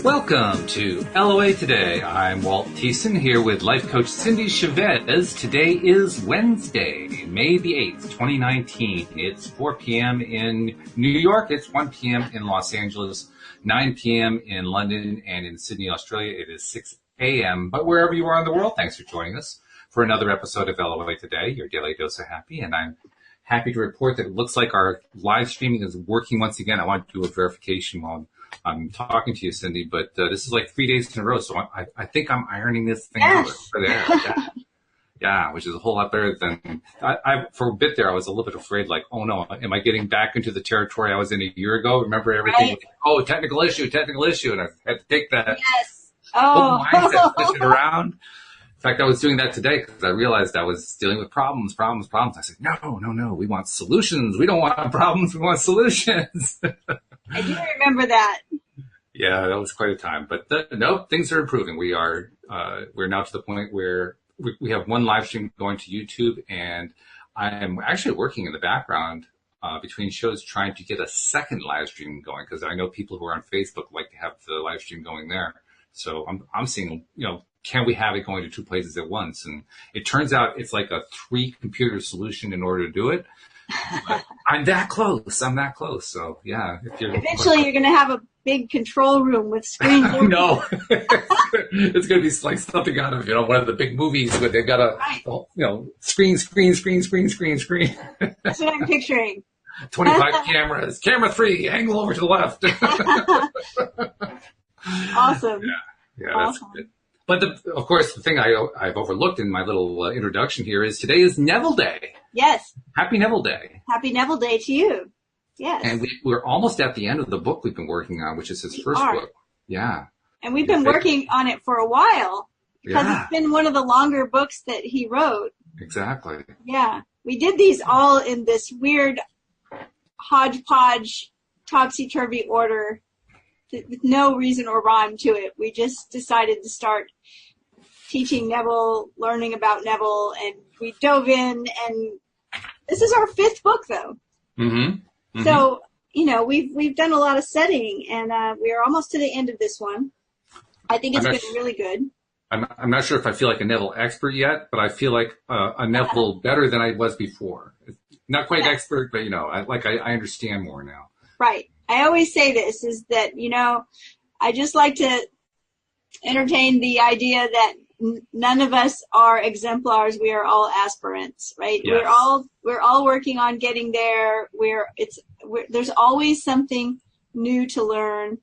Welcome to LOA Today. I'm Walt Thiessen here with life coach Cindy Chavez. Today is Wednesday, May the 8th, 2019. It's 4 p.m. in New York. It's 1 p.m. in Los Angeles, 9 p.m. in London, and in Sydney, Australia, it is 6 a.m. But wherever you are in the world, thanks for joining us for another episode of LOA Today, your daily dose of happy. And I'm happy to report that it looks like our live streaming is working once again. I want to do a verification while I'm talking to you, Cindy, but this is like 3 days in a row, so I think I'm ironing this thing out over there. Yeah, which is a whole lot better than I for a bit there. I was a little bit afraid, like, oh no, am I getting back into the territory I was in a year ago? Remember everything? Right. Oh, technical issue, and I had to take that whole mindset, switch it around. In fact, I was doing that today because I realized I was dealing with problems. I said, no, we want solutions. We don't want problems. We want solutions. I do remember that. Yeah, that was quite a time. But no, things are improving. We're now to the point where we have one live stream going to YouTube, and I'm actually working in the background between shows trying to get a second live stream going, because I know people who are on Facebook like to have the live stream going there. So I'm seeing, can we have it going to two places at once? And it turns out it's like a 3-computer solution in order to do it. But I'm that close. So yeah. Eventually you're going to have a big control room with screens. No, it's going to be like something out of, one of the big movies where they've got a, screen. That's what I'm picturing. 25 cameras. Camera 3, angle over to the left. Awesome. Yeah, awesome. That's good. But of course, the thing I've overlooked in my little introduction here is today is Neville Day. Yes. Happy Neville Day. Happy Neville Day to you. Yes. And we're almost at the end of the book we've been working on, which is his first book. Yeah. And we've been working on it for a while because it's been one of the longer books that he wrote. Exactly. Yeah. We did these all in this weird hodgepodge, topsy-turvy order with no reason or rhyme to it. We just decided to start teaching Neville, learning about Neville, and we dove in, and this is our 5th book, though. Mm-hmm. So, we've done a lot of setting, and we are almost to the end of this one. I think it's been really good. I'm not sure if I feel like a Neville expert yet, but I feel like a Neville better than I was before. Not quite expert, but, I understand more now. Right. I always say this, is that, I just like to entertain the idea that none of us are exemplars. We are all aspirants, right? Yes. We're all working on getting there. There's always something new to learn.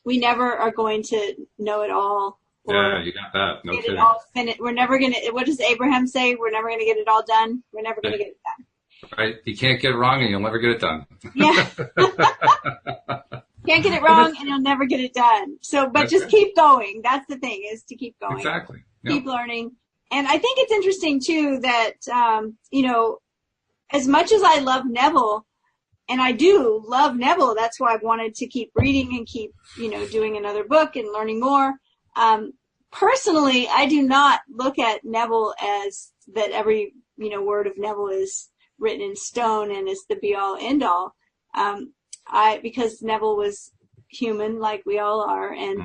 We never are going to know it all. Yeah, you got that. No kidding. We're never going to, what does Abraham say? We're never going to get it all done. We're never going to get it done. Right. You can't get it wrong and you'll never get it done. Yeah. Can't get it wrong and you'll never get it done. So, but just keep going. That's the thing, is to keep going. Exactly. Yep. Keep learning. And I think it's interesting too that, as much as I love Neville, and I do love Neville, that's why I've wanted to keep reading and keep, doing another book and learning more. Personally, I do not look at Neville as that every, word of Neville is written in stone and is the be-all, end-all. Because Neville was human like we all are, and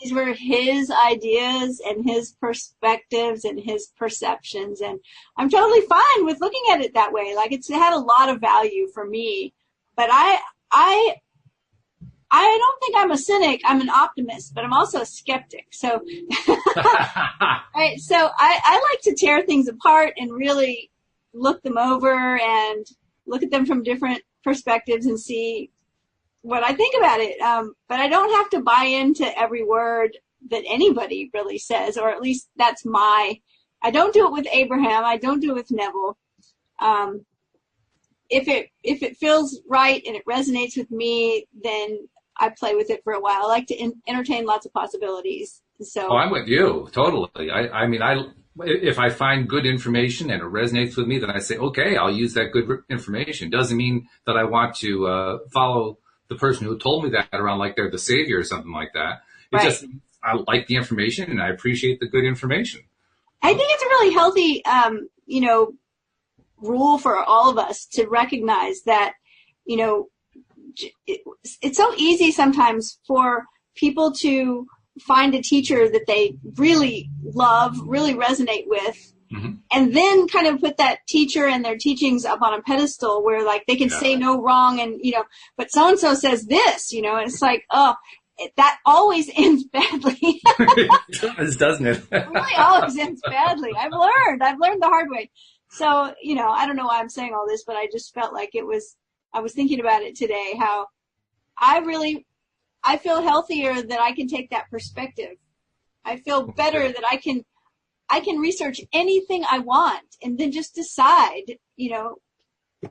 these were his ideas and his perspectives and his perceptions, and I'm totally fine with looking at it that way. Like, it's had a lot of value for me, but I don't think I'm a cynic. I'm an optimist, but I'm also a skeptic. So, right. So I like to tear things apart and really look them over and look at them from different perspectives and see what I think about it. But I don't have to buy into every word that anybody really says, or at least that's I don't do it with Abraham. I don't do it with Neville. If it feels right and it resonates with me, then I play with it for a while. I like to entertain lots of possibilities. So. I'm with you totally. If I find good information and it resonates with me, then I say, okay, I'll use that good information. Doesn't mean that I want to follow the person who told me that around like they're the savior or something like that. It's just, I like the information and I appreciate the good information. I think it's a really healthy, rule for all of us to recognize that, it's so easy sometimes for people to find a teacher that they really love, really resonate with, and then kind of put that teacher and their teachings up on a pedestal where like they can say no wrong and, but so-and-so says this, and it's like, oh, that always ends badly. It does, doesn't it? It really always ends badly. I've learned the hard way. So, I don't know why I'm saying all this, but I just felt like I was thinking about it today, how I feel healthier that I can take that perspective. I feel better that I can research anything I want and then just decide,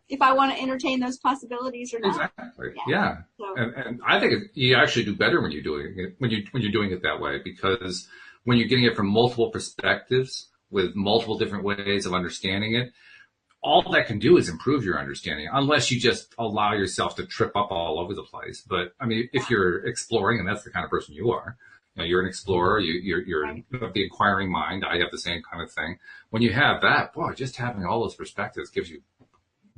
if I want to entertain those possibilities or not. Exactly. Yeah. So. And I think you actually do better when you're doing it, when you're doing it that way, because when you're getting it from multiple perspectives with multiple different ways of understanding it, all that can do is improve your understanding, unless you just allow yourself to trip up all over the place. But I mean, if you're exploring, and that's the kind of person you are, you're an explorer, you're the inquiring mind. I have the same kind of thing. When you have that, boy, just having all those perspectives gives you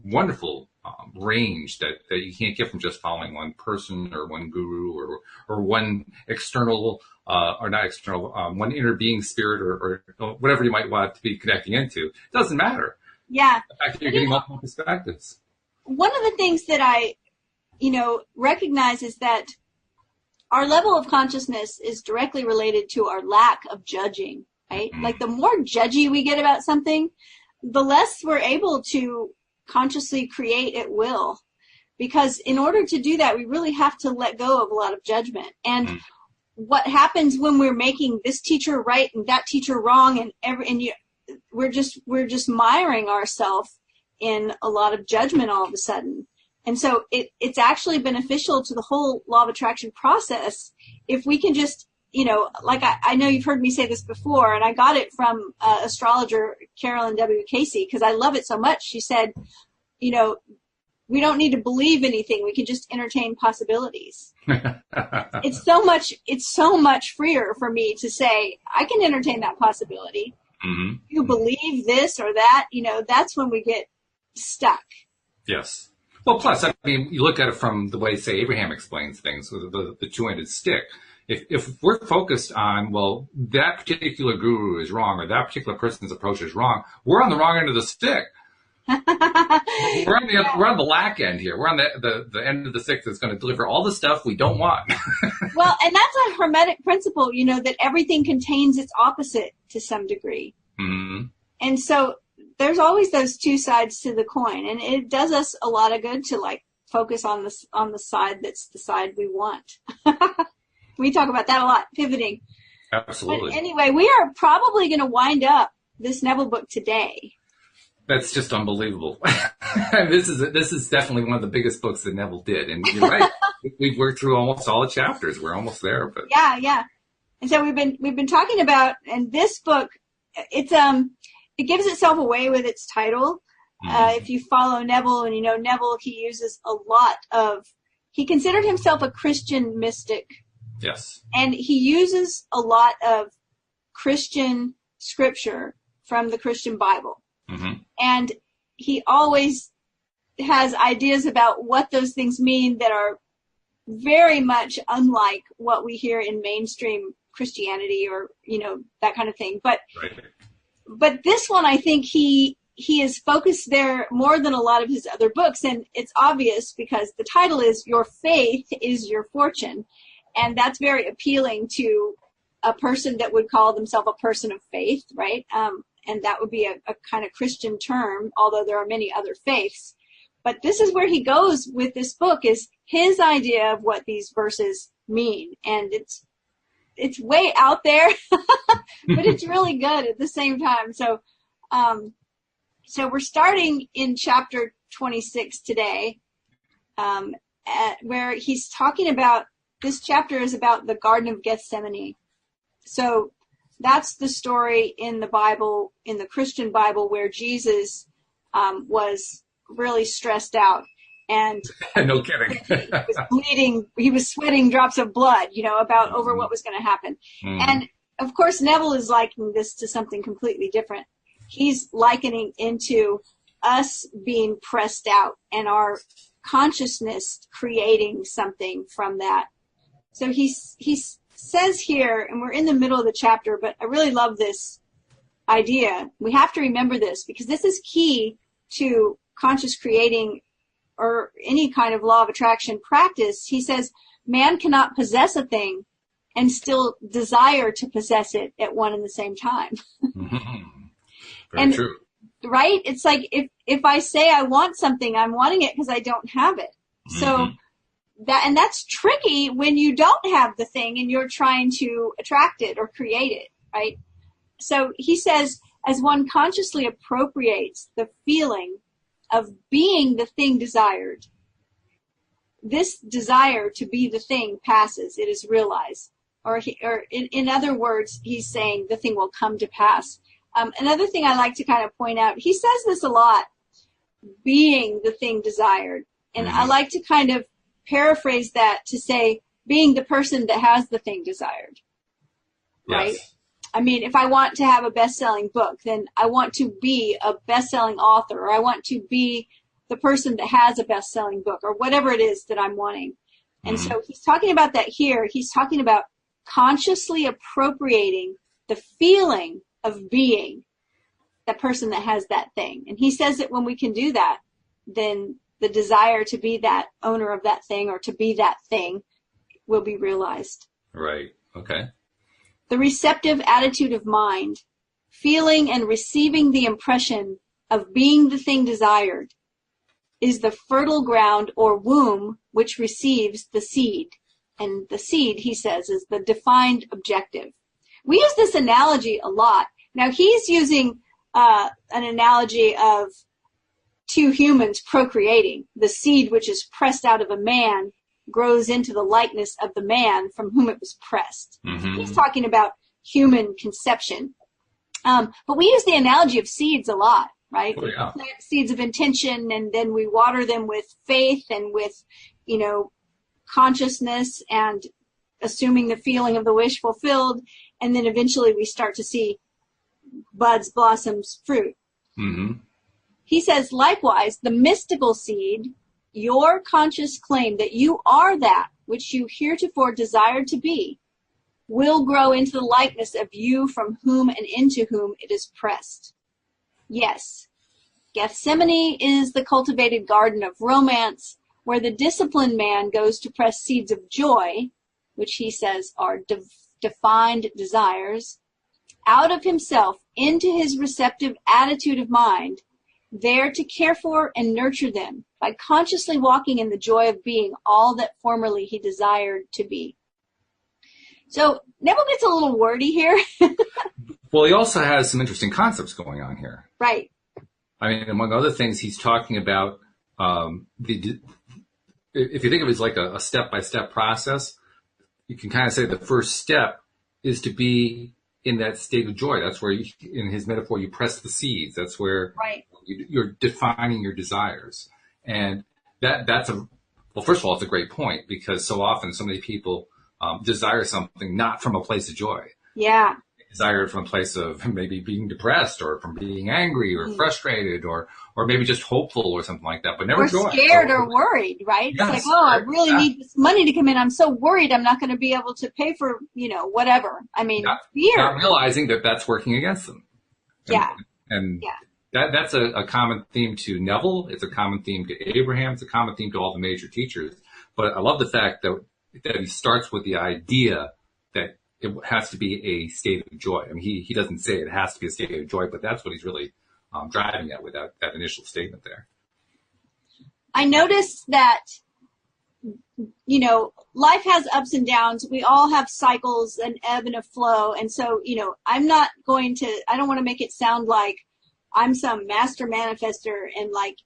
wonderful range that you can't get from just following one person or one guru or one external or not external, one inner being spirit or whatever you might want to be connecting into. It doesn't matter. Yeah. The fact that you're getting multiple perspectives. One of the things that I, recognize is that our level of consciousness is directly related to our lack of judging, right? Mm-hmm. Like the more judgy we get about something, the less we're able to consciously create at will. Because in order to do that, we really have to let go of a lot of judgment. And what happens when we're making this teacher right and that teacher wrong we're just miring ourselves in a lot of judgment all of a sudden. And so it's actually beneficial to the whole law of attraction process if we can just, like I know you've heard me say this before, and I got it from astrologer Carolyn W. Casey because I love it so much. She said, we don't need to believe anything. We can just entertain possibilities. It's so much freer for me to say, I can entertain that possibility. Mm-hmm. You believe this or that, that's when we get stuck. Yes. Well, plus, I mean, you look at it from the way, say, Abraham explains things with the two-ended stick. If we're focused on, well, that particular guru is wrong or that particular person's approach is wrong, we're on the wrong end of the stick. We're on the lack end here. We're on the end of the stick that's going to deliver all the stuff we don't want. Well, and that's a hermetic principle, that everything contains its opposite to some degree. Mm-hmm. And so there's always those two sides to the coin, and it does us a lot of good to focus on the side that's the side we want. We talk about that a lot, pivoting. Absolutely. But anyway, we are probably going to wind up this Neville book today. That's just unbelievable. This is definitely one of the biggest books that Neville did, and you're right. We've worked through almost all the chapters. We're almost there, but yeah. And so we've been talking about, and this book, it gives itself away with its title. If you follow Neville, and Neville, he uses he considered himself a Christian mystic. Yes. And he uses a lot of Christian scripture from the Christian Bible. Mm-hmm. And he always has ideas about what those things mean that are very much unlike what we hear in mainstream Christianity or, that kind of thing. But this one, I think he is focused there more than a lot of his other books. And it's obvious because the title is Your Faith is Your Fortune. And that's very appealing to a person that would call themselves a person of faith, right? And that would be a kind of Christian term, although there are many other faiths. But this is where he goes with this book, is his idea of what these verses mean. And it's way out there, but it's really good at the same time. So we're starting in chapter 26 today, where he's talking about, this chapter is about the Garden of Gethsemane. So that's the story in the Bible, in the Christian Bible, where Jesus was really stressed out. And no kidding. He was bleeding. He was sweating drops of blood, over what was going to happen. Mm. And of course, Neville is likening this to something completely different. He's likening into us being pressed out and our consciousness creating something from that. So he says here, and we're in the middle of the chapter, but I really love this idea. We have to remember this because this is key to conscious creating or any kind of law of attraction practice. He says, man cannot possess a thing and still desire to possess it at one and the same time. Very true. Right? It's like if I say I want something, I'm wanting it because I don't have it. So that's tricky when you don't have the thing and you're trying to attract it or create it, right? So he says, as one consciously appropriates the feeling of being the thing desired, this desire to be the thing passes. It is realized. Or in other words, he's saying the thing will come to pass. Another thing I like to kind of point out, he says this a lot, being the thing desired. And I like to kind of paraphrase that to say being the person that has the thing desired. Right? Yes. I mean, if I want to have a best-selling book, then I want to be a best-selling author, or I want to be the person that has a best-selling book, or whatever it is that I'm wanting. And so he's talking about that here. He's talking about consciously appropriating the feeling of being the person that has that thing. And he says that when we can do that, then the desire to be that owner of that thing or to be that thing will be realized. Right. Okay. The receptive attitude of mind, feeling and receiving the impression of being the thing desired, is the fertile ground or womb which receives the seed. And the seed, he says, is the defined objective. We use this analogy a lot. Now, he's using an analogy of two humans procreating. The seed, which is pressed out of a man, grows into the likeness of the man from whom it was pressed. He's talking about human conception. But we use the analogy of seeds a lot, right? Oh, yeah. We plant seeds of intention, and then we water them with faith and with, consciousness and assuming the feeling of the wish fulfilled. And then eventually we start to see buds, blossoms, fruit. He says, likewise, the mystical seed, your conscious claim that you are that which you heretofore desired to be, will grow into the likeness of you from whom and into whom it is pressed. Yes, Gethsemane is the cultivated garden of romance, where the disciplined man goes to press seeds of joy, which he says are defined desires, out of himself into his receptive attitude of mind, there to care for and nurture them by consciously walking in the joy of being all that formerly he desired to be. So Neville gets a little wordy here. Well, he also has some interesting concepts going on here. Right. I mean, among other things, he's talking about if you think of it as like a step-by-step process, you can kind of say the first step is to be in that state of joy. That's where, in his metaphor, you press the seeds. That's where you're defining your desires. And that's well, first of all, it's a great point, because so often so many people desire something not from a place of joy. Yeah. Desire it from a place of maybe being depressed, or from being angry or frustrated, or maybe just hopeful or something like that, but never joy. Or scared or worried, right? Yes, it's like, I really need this money to come in. I'm so worried I'm not going to be able to pay for, whatever. I mean, fear. Not realizing that that's working against them. And yeah. That's a common theme to Neville. It's a common theme to Abraham. It's a common theme to all the major teachers. But I love the fact that he starts with the idea that it has to be a state of joy. I mean, he doesn't say it has to be a state of joy, but that's what he's really driving at with that initial statement there. I noticed that, life has ups and downs. We all have cycles, an ebb and a flow. And so, I don't want to make it sound like I'm some master manifester and like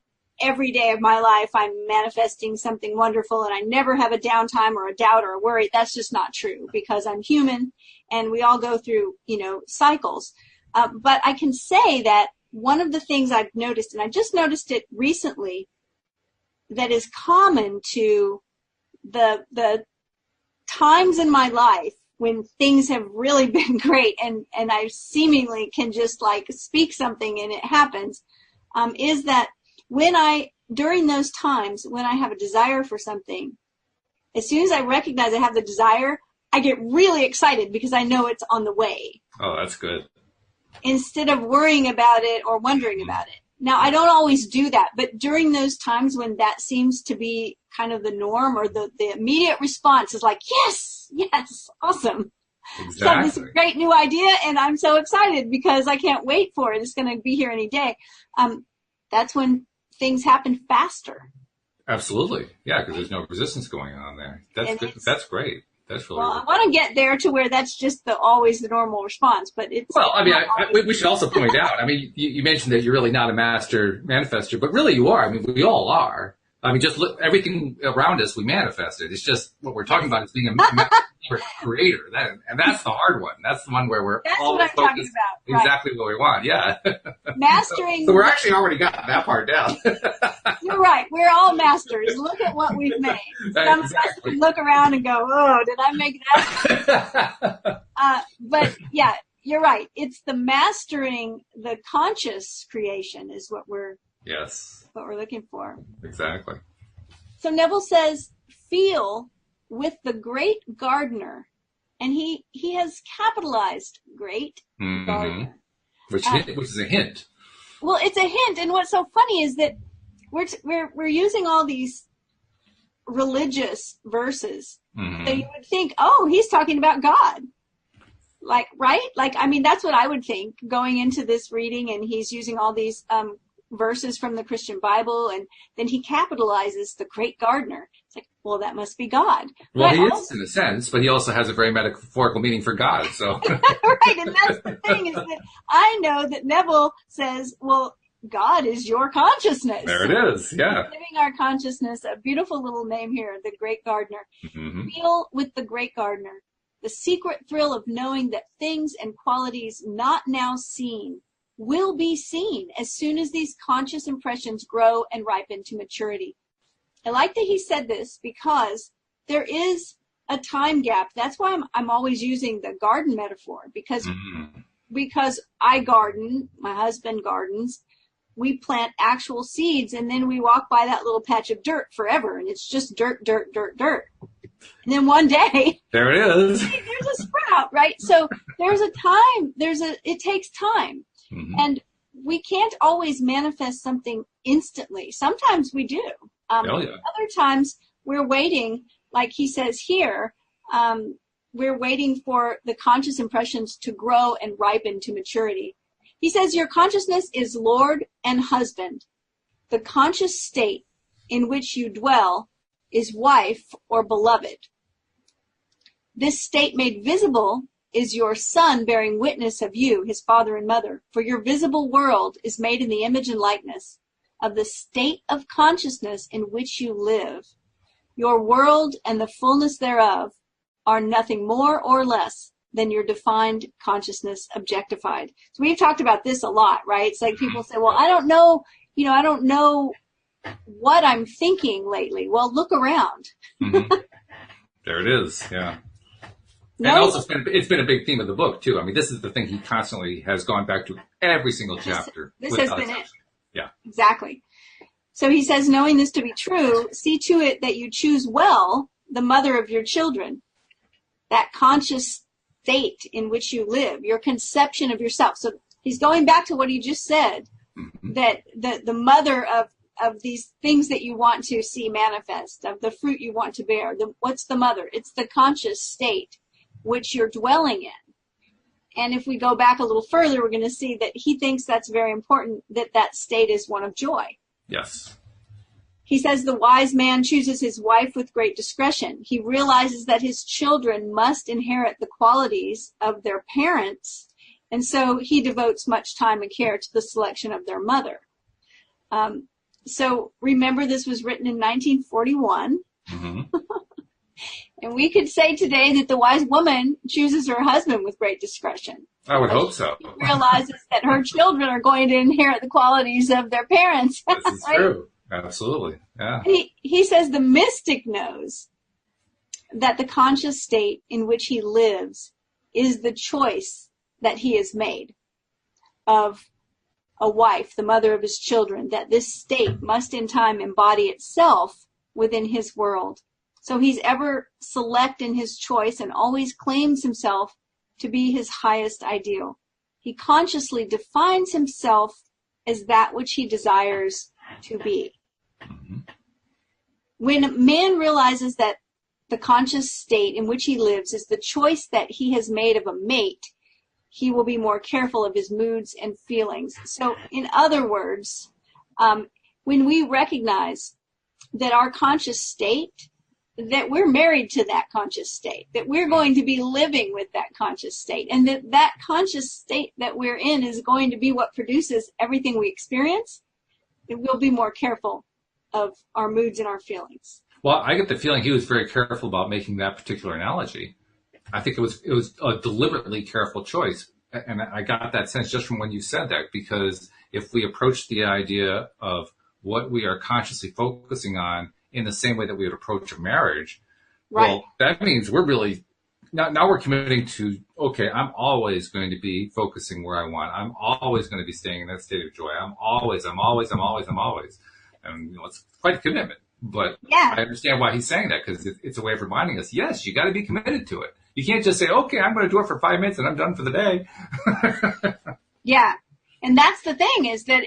every day of my life I'm manifesting something wonderful and I never have a downtime or a doubt or a worry. That's just not true, because I'm human and we all go through, cycles. But I can say that one of the things I've noticed, and I just noticed it recently, that is common to the times in my life when things have really been great and I seemingly can just like speak something and it happens, is that when I during those times when I have a desire for something, as soon as I recognize I have the desire, I get really excited because I know it's on the way. Oh, that's good. Instead of worrying about it or wondering about it. Now, I don't always do that, but during those times when that seems to be kind of the norm, or the immediate response is like, yes, awesome. Exactly. So this is a great new idea, and I'm so excited because I can't wait for it. It's going to be here any day. That's when things happen faster. Absolutely. Yeah, because there's no resistance going on there. That's good. That's great. That's really well, good. I want to get there to where that's just always the normal response, but it's... Well, I mean, we should also point out, I mean, you mentioned that you're really not a master manifester, but really you are. I mean, we all are. I mean, just look, everything around us, we manifested. It's just what we're talking about is being a master creator. And that's the hard one. That's the one where we're all focused talking about. Exactly what we want. Yeah. Mastering. So we're actually already got that part down. You're right. We're all masters. Look at what we've made. Some of us look around and go, oh, did I make that? But yeah, you're right. It's the mastering the conscious creation is what we're looking for. Exactly. So Neville says, feel with the great gardener. And he has capitalized great gardener. Which is a hint. Well, it's a hint. And what's so funny is that we're using all these religious verses. So you would think, oh, he's talking about God. Like, right? Like, I mean, that's what I would think going into this reading, and he's using all these verses from the Christian Bible, and then he capitalizes the great gardener. It's like, well, that must be God. Well, he is in a sense, but he also has a very metaphorical meaning for God. So right, and that's the thing is that I know that Neville says, well, God is your consciousness. There it is, yeah. Giving our consciousness a beautiful little name here, the great gardener. Feel with the great gardener, the secret thrill of knowing that things and qualities not now seen will be seen as soon as these conscious impressions grow and ripen to maturity. I like that he said this because there is a time gap. That's why I'm always using the garden metaphor, because I garden, my husband gardens, we plant actual seeds, and then we walk by that little patch of dirt forever, and it's just dirt, dirt, dirt, dirt. And then one day, there it is. There's a sprout, right? So there's a time, it takes time. And we can't always manifest something instantly. Sometimes we do. Other times we're waiting, like he says here, we're waiting for the conscious impressions to grow and ripen to maturity. He says your consciousness is Lord and husband. The conscious state in which you dwell is wife or beloved. This state made visible is your son bearing witness of you, his father and mother. For your visible world is made in the image and likeness of the state of consciousness in which you live. Your world and the fullness thereof are nothing more or less than your defined consciousness objectified. So we've talked about this a lot, right? It's like people say, well, I don't know what I'm thinking lately. Well, look around. There it is, yeah. And also, it's been a big theme of the book, too. I mean, this is the thing he constantly has gone back to every single chapter. This has been it. Yeah. Exactly. So he says, knowing this to be true, see to it that you choose well the mother of your children, that conscious state in which you live, your conception of yourself. So he's going back to what he just said, that the mother of these things that you want to see manifest, of the fruit you want to bear. What's the mother? It's the conscious state which you're dwelling in. And if we go back a little further, we're going to see that he thinks that's very important, that state is one of joy. Yes. He says the wise man chooses his wife with great discretion. He realizes that his children must inherit the qualities of their parents, and so he devotes much time and care to the selection of their mother. So remember, this was written in 1941. And we could say today that the wise woman chooses her husband with great discretion. I would hope so. She realizes that her children are going to inherit the qualities of their parents. This is true. Absolutely. Yeah. He says the mystic knows that the conscious state in which he lives is the choice that he has made of a wife, the mother of his children, that this state must in time embody itself within his world. So he's ever select in his choice and always claims himself to be his highest ideal. He consciously defines himself as that which he desires to be. When man realizes that the conscious state in which he lives is the choice that he has made of a mate, he will be more careful of his moods and feelings. So in other words, when we recognize that our conscious state, that we're married to that conscious state, that we're going to be living with that conscious state, and that that conscious state that we're in is going to be what produces everything we experience, then we'll be more careful of our moods and our feelings. Well, I get the feeling he was very careful about making that particular analogy. I think it was a deliberately careful choice. And I got that sense just from when you said that, because if we approach the idea of what we are consciously focusing on in the same way that we would approach a marriage, right, well, that means we're really, now we're committing to, okay, I'm always going to be focusing where I want. I'm always going to be staying in that state of joy. I'm always. And it's quite a commitment. But yeah, I understand why he's saying that, because it's a way of reminding us, yes, you got to be committed to it. You can't just say, okay, I'm going to do it for 5 minutes and I'm done for the day. Yeah. And that's the thing, is that,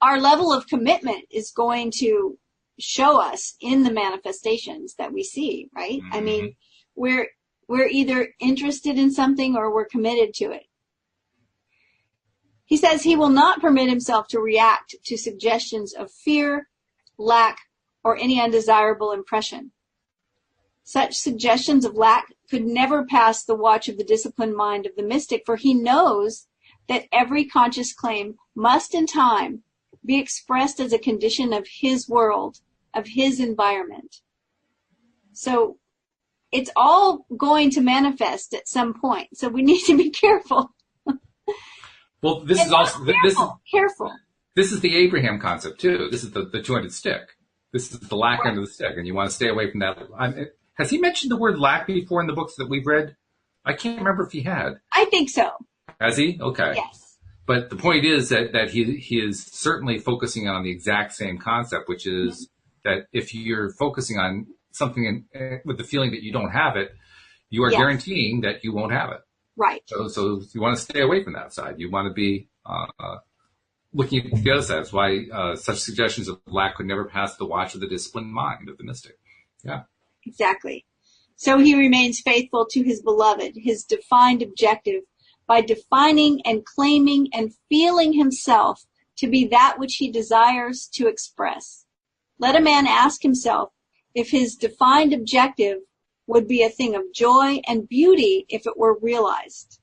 our level of commitment is going to show us in the manifestations that we see, right? Mm-hmm. I mean, we're either interested in something or we're committed to it. He says he will not permit himself to react to suggestions of fear, lack, or any undesirable impression. Such suggestions of lack could never pass the watch of the disciplined mind of the mystic, for he knows that every conscious claim must in time be expressed as a condition of his world, of his environment. So it's all going to manifest at some point. So we need to be careful. Well, this is also careful. This is the Abraham concept too. This is the two-handed stick. This is the lack end of the stick, and you want to stay away from that. Has he mentioned the word lack before in the books that we've read? I can't remember if he had. I think so. Has he? Okay. Yes. But the point is that he is certainly focusing on the exact same concept, which is that if you're focusing on something with the feeling that you don't have it, you are guaranteeing that you won't have it. Right. So you want to stay away from that side. You want to be looking at the other side. That's why such suggestions of lack could never pass the watch of the disciplined mind of the mystic. Yeah. Exactly. So he remains faithful to his beloved, his defined objective, by defining and claiming and feeling himself to be that which he desires to express. Let a man ask himself if his defined objective would be a thing of joy and beauty if it were realized.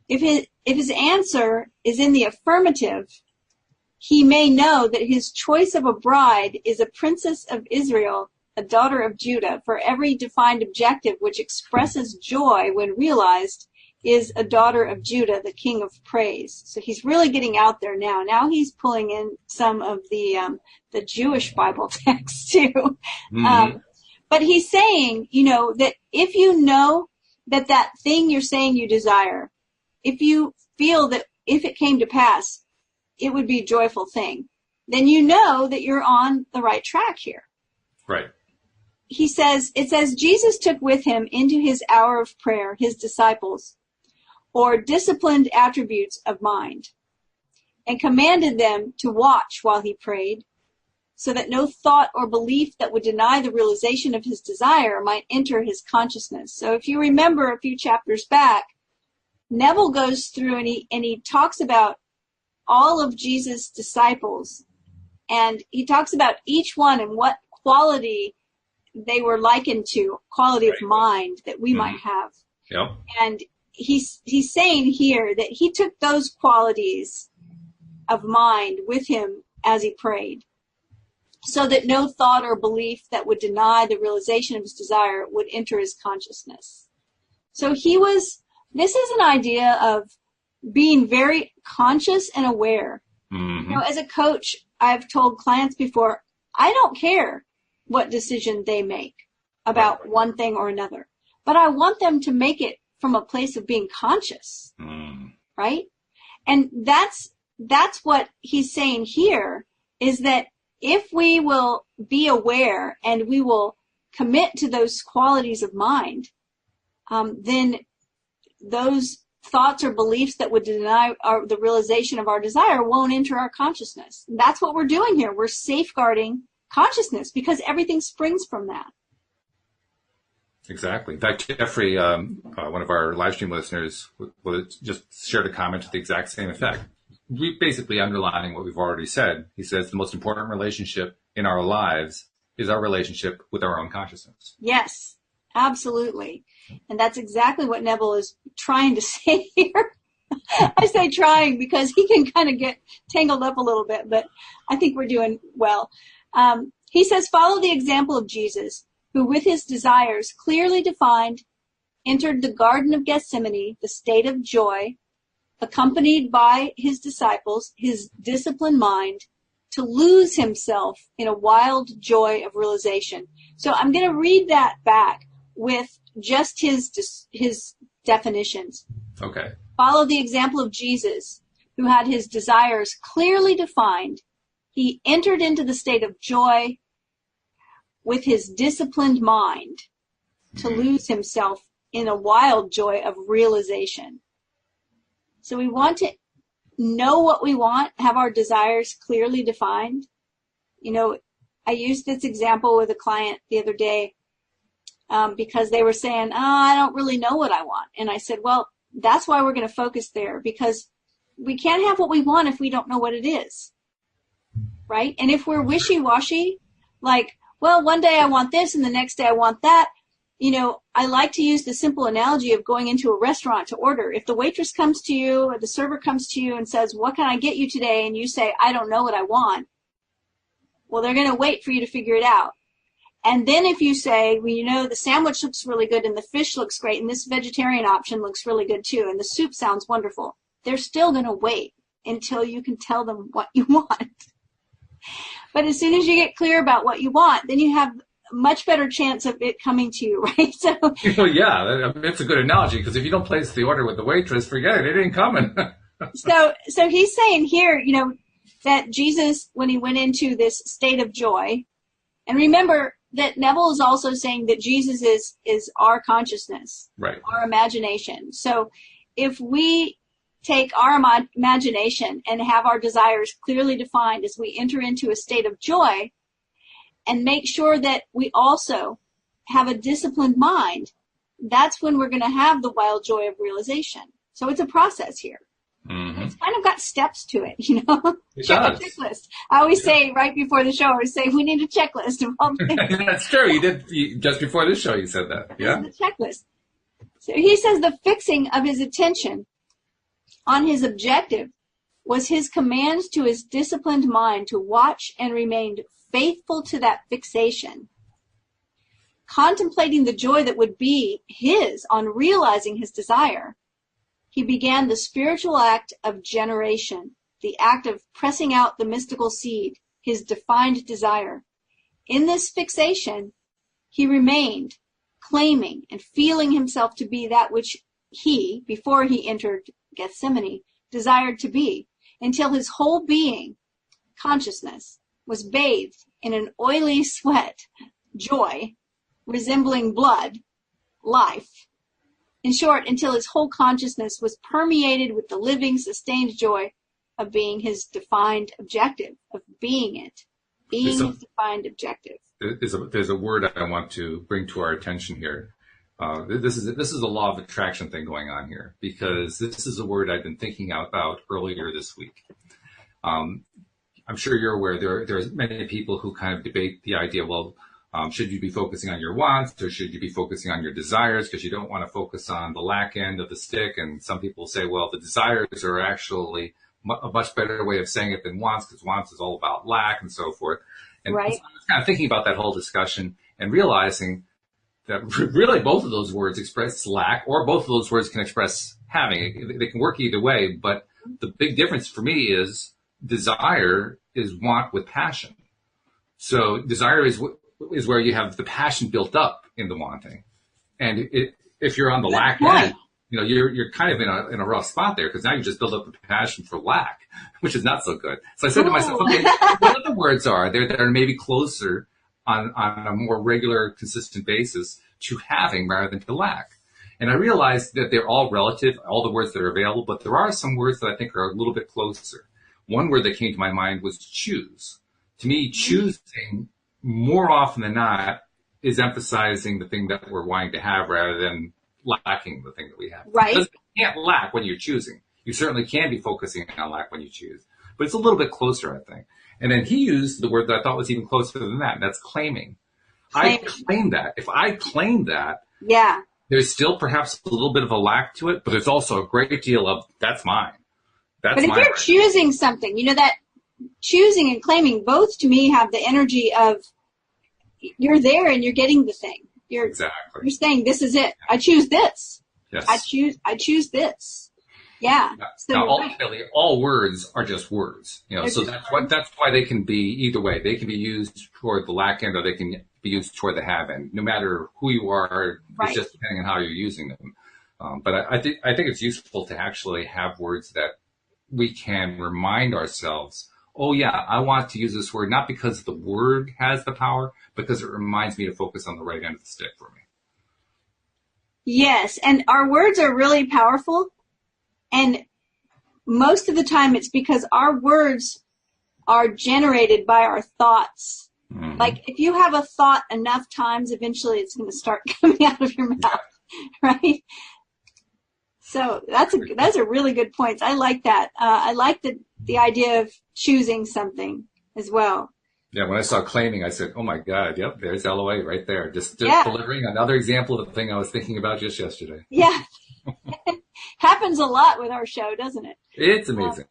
If his answer is in the affirmative, he may know that his choice of a bride is a princess of Israel, a daughter of Judah, for every defined objective which expresses joy when realized is a daughter of Judah, the king of praise. So he's really getting out there now. Now he's pulling in some of the Jewish Bible texts too. Mm-hmm. But he's saying, that if you know that thing you're saying you desire, if you feel that if it came to pass, it would be a joyful thing, then you know that you're on the right track here. Right. It says Jesus took with him into his hour of prayer his disciples, or disciplined attributes of mind, and commanded them to watch while he prayed, so that no thought or belief that would deny the realization of his desire might enter his consciousness. So if you remember a few chapters back, Neville goes through and he talks about all of Jesus' disciples, and he talks about each one and what quality they were likened to, quality of mind that we might have. Yep. And he's saying here that he took those qualities of mind with him as he prayed, so that no thought or belief that would deny the realization of his desire would enter his consciousness. So this is an idea of being very conscious and aware. Mm-hmm. As a coach, I've told clients before, I don't care what decision they make about one thing or another, but I want them to make it from a place of being conscious, right? And that's what he's saying here, is that if we will be aware and we will commit to those qualities of mind, then those thoughts or beliefs that would deny the realization of our desire won't enter our consciousness. And that's what we're doing here. We're safeguarding consciousness because everything springs from that. Exactly. In fact, Jeffrey, one of our live stream listeners, just shared a comment to the exact same effect. We basically underlining what we've already said. He says the most important relationship in our lives is our relationship with our own consciousness. Yes, absolutely. And that's exactly what Neville is trying to say here. I say trying because he can kind of get tangled up a little bit, but I think we're doing well. He says, follow the example of Jesus, who with his desires clearly defined, entered the Garden of Gethsemane, the state of joy, accompanied by his disciples, his disciplined mind, to lose himself in a wild joy of realization. So I'm going to read that back with just his definitions. Okay. Follow the example of Jesus, who had his desires clearly defined. He entered into the state of joy with his disciplined mind to lose himself in a wild joy of realization. So we want to know what we want, have our desires clearly defined. You know, I used this example with a client the other day because they were saying, I don't really know what I want. And I said, well, that's why we're going to focus there, because we can't have what we want if we don't know what it is, right? And if we're wishy-washy, like, well, one day I want this and the next day I want that, you know, I like to use the simple analogy of going into a restaurant to order. If the waitress comes to you or the server comes to you and says, what can I get you today? And you say, I don't know what I want. Well, they're going to wait for you to figure it out. And then if you say, well, you know, the sandwich looks really good and the fish looks great and this vegetarian option looks really good too and the soup sounds wonderful, they're still going to wait until you can tell them what you want. But as soon as you get clear about what you want, then you have a much better chance of it coming to you, right? So, well, yeah, it's a good analogy, because if you don't place the order with the waitress, forget it, it ain't coming. so he's saying here, you know, that Jesus, when he went into this state of joy, and remember that Neville is also saying that Jesus is our consciousness, right, our imagination. So if we take our imagination and have our desires clearly defined as we enter into a state of joy, and make sure that we also have a disciplined mind, that's when we're going to have the wild joy of realization. So it's a process here. Mm-hmm. It's kind of got steps to it, you know. Check a checklist. I always say right before the show, I always say we need a checklist of all things. That's true. You did just before this show. You said that. Yeah. The checklist. So he says the fixing of his attention on his objective was his commands to his disciplined mind to watch and remain faithful to that fixation, contemplating the joy that would be his on realizing his desire. He began the spiritual act of generation, the act of pressing out the mystical seed, his defined desire. In this fixation, he remained, claiming and feeling himself to be that which he, before he entered Gethsemane, desired to be, until his whole being, consciousness, was bathed in an oily sweat, joy, resembling blood, life. In short, until his whole consciousness was permeated with the living, sustained joy of being his defined objective, of being it, being his defined objective. There's a word I want to bring to our attention here. This is a law of attraction thing going on here, because this is a word I've been thinking about earlier this week. I'm sure you're aware there's many people who kind of debate the idea, well, should you be focusing on your wants or should you be focusing on your desires, because you don't want to focus on the lack end of the stick. And some people say, well, the desires are actually a much better way of saying it than wants, because wants is all about lack and so forth. And right. So I was kind of thinking about that whole discussion and realizing that really both of those words express lack, or both of those words can express having. They can work either way, but the big difference for me is desire is want with passion. So desire is where you have the passion built up in the wanting. And if you're on the lack end, you're kind of in a rough spot there because now you just build up a passion for lack, which is not so good. So I said to myself, okay, what other words are there that are maybe closer on a more regular, consistent basis to having rather than to lack? And I realized that they're all relative, all the words that are available, but there are some words that I think are a little bit closer. One word that came to my mind was choose. To me, choosing more often than not is emphasizing the thing that we're wanting to have rather than lacking the thing that we have. Right. Because you can't lack when you're choosing. You certainly can be focusing on lack when you choose. But it's a little bit closer, I think. And then he used the word that I thought was even closer than that, and that's claiming. I claim that. If I claim that, yeah, there's still perhaps a little bit of a lack to it, but there's also a great deal of, that's mine. That's but if you're choosing something, that choosing and claiming both to me have the energy of you're there and you're getting the thing. You're saying, this is it. I choose this. Yes. I choose this. Yeah. So now, ultimately, all words are just words. So that's why they can be either way. They can be used toward the lack end, or they can be used toward the have end. No matter who you are, it's just depending on how you're using them. But I think it's useful to actually have words that we can remind ourselves, oh yeah, I want to use this word not because the word has the power, because it reminds me to focus on the right end of the stick for me. Yes, and our words are really powerful. And most of the time it's because our words are generated by our thoughts. Mm-hmm. Like if you have a thought enough times, eventually it's going to start coming out of your mouth, right? So that's a really good point. I like that. I like the idea of choosing something as well. Yeah, when I saw claiming, I said, oh my God, yep, there's LOA right there. Just delivering another example of the thing I was thinking about just yesterday. Yeah. Happens a lot with our show, doesn't it? It's amazing.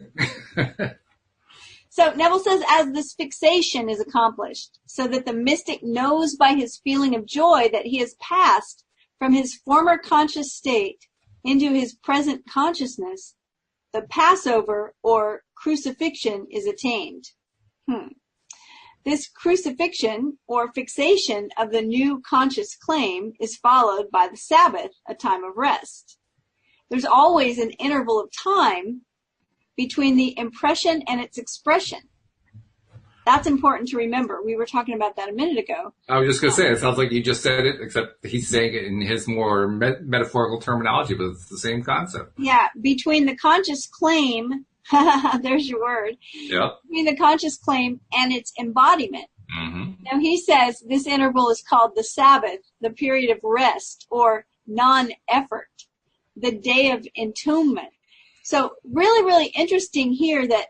So Neville says, as this fixation is accomplished, so that the mystic knows by his feeling of joy that he has passed from his former conscious state into his present consciousness, the Passover or crucifixion is attained. This crucifixion or fixation of the new conscious claim is followed by the Sabbath, a time of rest. There's always an interval of time between the impression and its expression. That's important to remember. We were talking about that a minute ago. I was just going to say, it sounds like you just said it, except he's saying it in his more metaphorical terminology, but it's the same concept. Yeah, between the conscious claim, there's your word, between the conscious claim and its embodiment. Mm-hmm. Now he says this interval is called the Sabbath, the period of rest or non-effort, the day of entombment. So really, really interesting here that,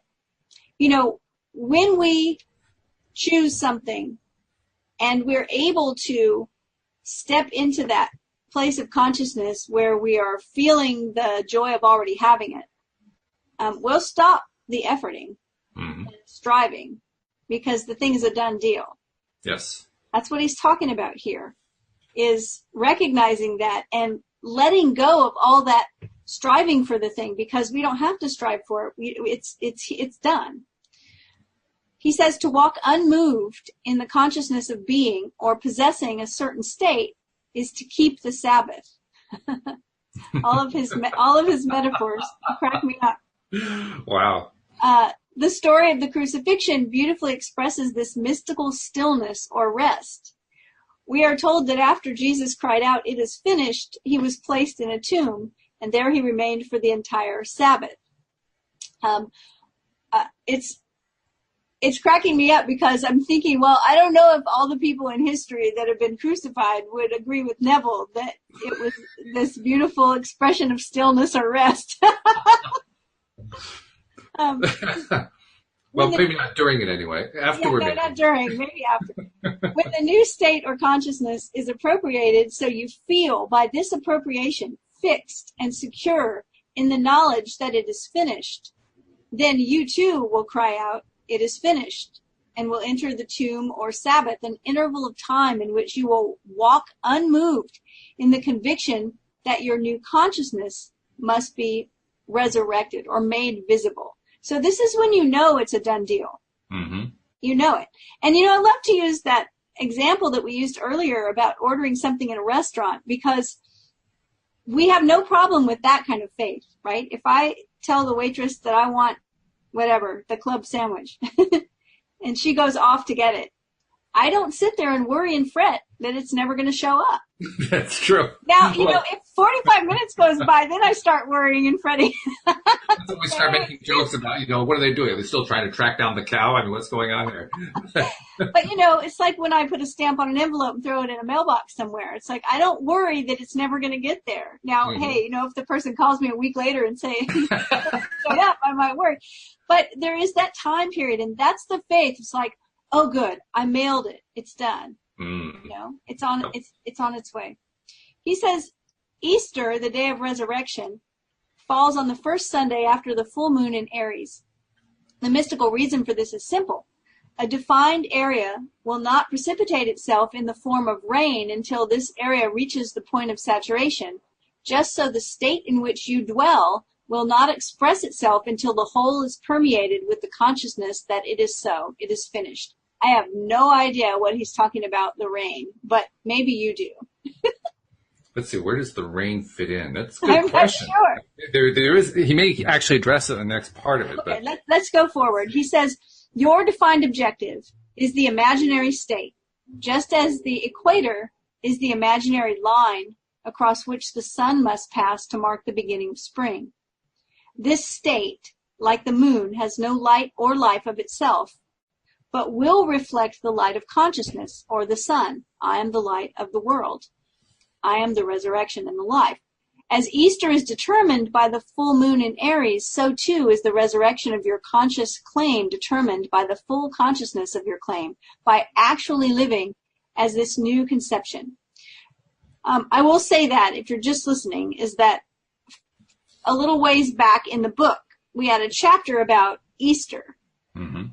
when we choose something and we're able to step into that place of consciousness where we are feeling the joy of already having it, we'll stop the efforting and striving because the thing is a done deal. Yes. That's what he's talking about here, is recognizing that and letting go of all that striving for the thing, because we don't have to strive for it. It's done. He says to walk unmoved in the consciousness of being or possessing a certain state is to keep the Sabbath. all of his metaphors crack me up. Wow. The story of the crucifixion beautifully expresses this mystical stillness or rest. We are told that after Jesus cried out, "It is finished," he was placed in a tomb, and there he remained for the entire Sabbath. It's cracking me up because I'm thinking, well, I don't know if all the people in history that have been crucified would agree with Neville that it was this beautiful expression of stillness or rest. Well, maybe not during it anyway. Afterward. Yeah, no, not during. Maybe after. When the new state or consciousness is appropriated, so you feel by this appropriation fixed and secure in the knowledge that it is finished, then you too will cry out, "It is finished," and will enter the tomb or Sabbath, an interval of time in which you will walk unmoved in the conviction that your new consciousness must be resurrected or made visible. So this is when you know it's a done deal. Mm-hmm. You know it. And, I love to use that example that we used earlier about ordering something in a restaurant, because we have no problem with that kind of faith, right? If I tell the waitress that I want whatever, the club sandwich, and she goes off to get it, I don't sit there and worry and fret that it's never going to show up. That's true. Now, if 45 minutes goes by, then I start worrying and fretting. We start making jokes about, what are they doing? Are they still trying to track down the cow? I mean, what's going on here? But, it's like when I put a stamp on an envelope and throw it in a mailbox somewhere. It's like, I don't worry that it's never going to get there. Now, hey, if the person calls me a week later and say, shut up, I might worry. But there is that time period, and that's the faith. It's like, oh, good, I mailed it. It's done. It's on its way. He says, Easter, the day of resurrection, falls on the first Sunday after the full moon in Aries. The mystical reason for this is simple. A defined area will not precipitate itself in the form of rain until this area reaches the point of saturation, just so the state in which you dwell will not express itself until the whole is permeated with the consciousness that it is so, it is finished. I have no idea what he's talking about, the rain, but maybe you do. Let's see, where does the rain fit in? That's a good question. I'm not sure. There is, he may actually address it in the next part of it. Okay, let's go forward. He says, your defined objective is the imaginary state, just as the equator is the imaginary line across which the sun must pass to mark the beginning of spring. This state, like the moon, has no light or life of itself, but will reflect the light of consciousness, or the sun. I am the light of the world. I am the resurrection and the life. As Easter is determined by the full moon in Aries, so too is the resurrection of your conscious claim determined by the full consciousness of your claim, by actually living as this new conception. I will say that, if you're just listening, is that a little ways back in the book, we had a chapter about Easter. Mm-hmm.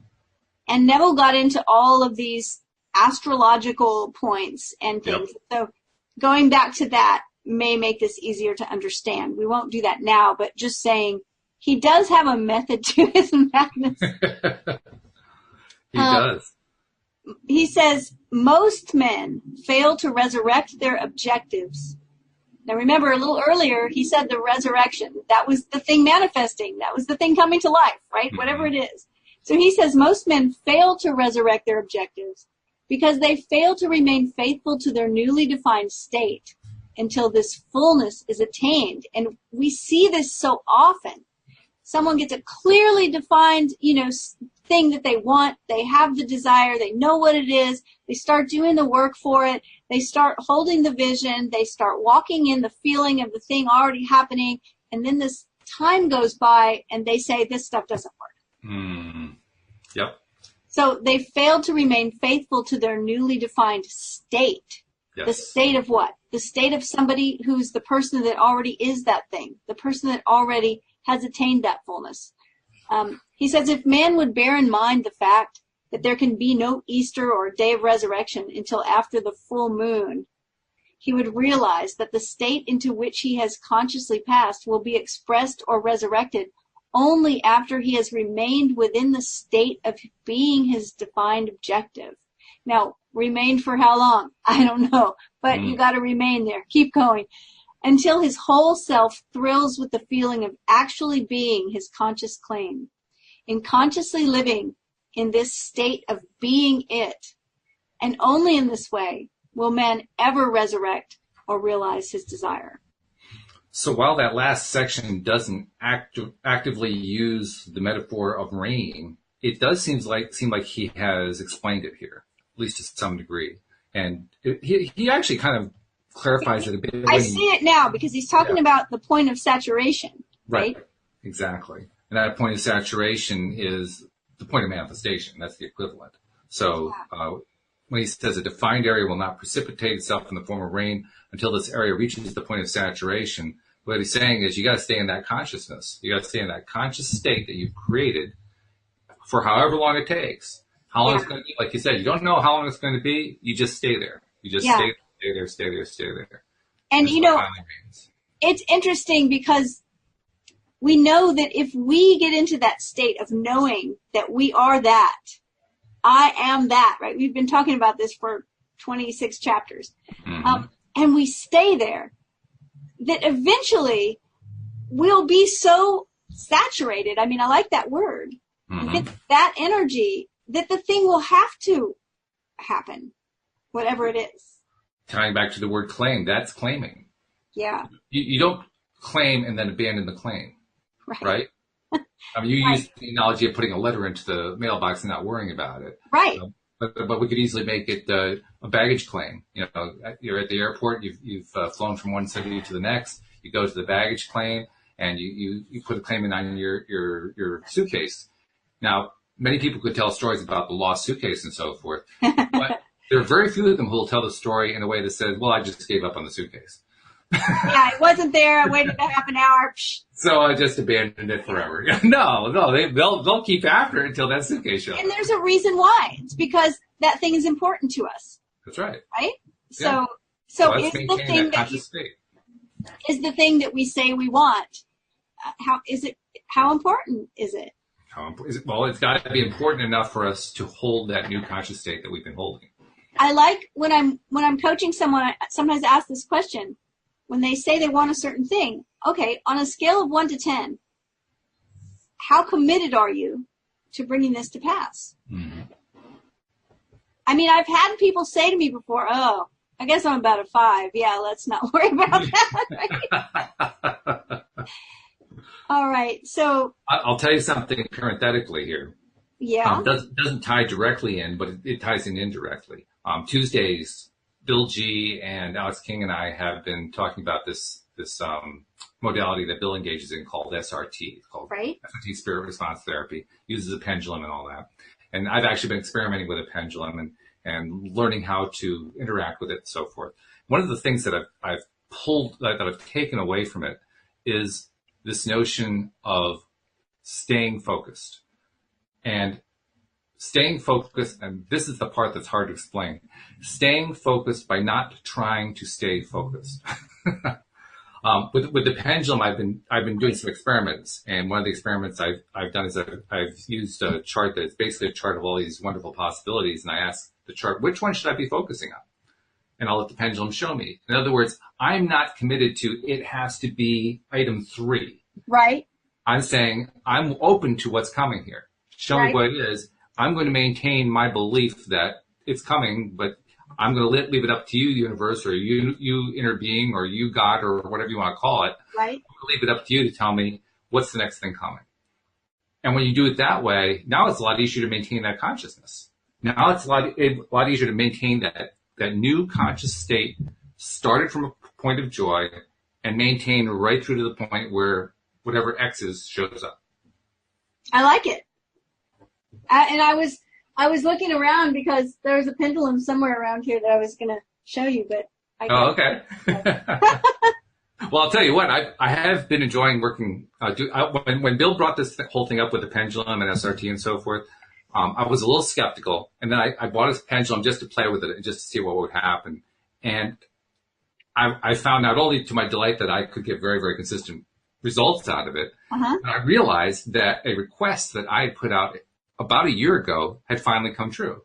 And Neville got into all of these astrological points and things. Yep. So going back to that may make this easier to understand. We won't do that now, but just saying he does have a method to his madness. He does. He says, most men fail to resurrect their objectives. Now remember, a little earlier, he said the resurrection. That was the thing manifesting. That was the thing coming to life, right? Mm-hmm. Whatever it is. So he says most men fail to resurrect their objectives because they fail to remain faithful to their newly defined state until this fullness is attained. And we see this so often. Someone gets a clearly defined, thing that they want. They have the desire. They know what it is. They start doing the work for it. They start holding the vision. They start walking in the feeling of the thing already happening. And then this time goes by and they say, this stuff doesn't work. Yep. So they failed to remain faithful to their newly defined state. Yes. The state of what? The state of somebody who's the person that already is that thing, the person that already has attained that fullness. He says if man would bear in mind the fact that there can be no Easter or day of resurrection until after the full moon, he would realize that the state into which he has consciously passed will be expressed or resurrected only after he has remained within the state of being his defined objective. Now, remain for how long? I don't know, but you got to remain there. Keep going until his whole self thrills with the feeling of actually being his conscious claim. In consciously living in this state of being it, and only in this way will man ever resurrect or realize his desire. So while that last section doesn't actively use the metaphor of rain, it does seem like he has explained it here, at least to some degree. And he actually kind of clarifies it a bit. I see it now because he's talking about the point of saturation, right? Exactly. And that point of saturation is the point of manifestation. That's the equivalent. So when he says a defined area will not precipitate itself in the form of rain until this area reaches the point of saturation, what he's saying is you got to stay in that consciousness. You got to stay in that conscious state that you've created for however long it takes. How long it's going to be, like you said, you don't know how long it's going to be. You just stay there. You just stay there. And it's interesting because we know that if we get into that state of knowing that we are that, I am that, right? We've been talking about this for 26 chapters. Mm-hmm. And we stay there. that eventually we'll be so saturated. I mean, I like that word. With that energy that the thing will have to happen, whatever it is. Tying back to the word claim, that's claiming. Yeah. You don't claim and then abandon the claim, right? I mean, you use the analogy of putting a letter into the mailbox and not worrying about it. Right. But we could easily make it a baggage claim. You know, you're at the airport, you've flown from one city to the next, you go to the baggage claim, and you put a claim in on your suitcase. Now, many people could tell stories about the lost suitcase and so forth, but there are very few of them who will tell the story in a way that says, well, I just gave up on the suitcase. Yeah, it wasn't there. I waited a half an hour. So I just abandoned it forever. No, they'll keep after it until that suitcase shows up. And there's a reason why. It's because that thing is important to us. That's right. Right? Yeah. So is the thing is the thing that we say we want, how important is it? Well, it's got to be important enough for us to hold that new conscious state that we've been holding. I like when I'm coaching someone, I sometimes ask this question. When they say they want a certain thing, okay, on a scale of 1 to 10, how committed are you to bringing this to pass? Mm-hmm. I mean, I've had people say to me before, oh, I guess I'm about a 5. Yeah, let's not worry about that. Right? All right, so. I'll tell you something parenthetically here. Yeah. Doesn't tie directly in, but it ties in indirectly. Tuesdays, Bill G. and Alex King and I have been talking about this modality that Bill engages in called SRT. It's called SRT, Spirit Response Therapy. Uses a pendulum and all that. And I've actually been experimenting with a pendulum and learning how to interact with it and so forth. One of the things that I've pulled, that I've taken away from it is this notion of staying focused. And staying focused, and this is the part that's hard to explain, staying focused by not trying to stay focused. With the pendulum, I've been doing some experiments, and one of the experiments I've done is I've used a chart that's basically a chart of all these wonderful possibilities, and I ask the chart, which one should I be focusing on? And I'll let the pendulum show me. In other words, I'm not committed to it has to be item 3. Right. I'm saying I'm open to what's coming here. Show me what it is. I'm going to maintain my belief that it's coming, but I'm going to leave it up to you, universe, or you inner being, or you God, or whatever you want to call it. Right. I'm going to leave it up to you to tell me what's the next thing coming. And when you do it that way, now it's a lot easier to maintain that consciousness. Now it's a lot easier to maintain that new conscious state started from a point of joy and maintain right through to the point where whatever X is shows up. I like it. And I was looking around because there was a pendulum somewhere around here that I was going to show you, but okay. Well, I'll tell you what, I have been enjoying working. When Bill brought this whole thing up with the pendulum and SRT and so forth, I was a little skeptical, and then I bought a pendulum just to play with it and just to see what would happen. And I found out, only to my delight, that I could get very, very consistent results out of it. Uh-huh. And I realized that a request that I had put out about a year ago had finally come true.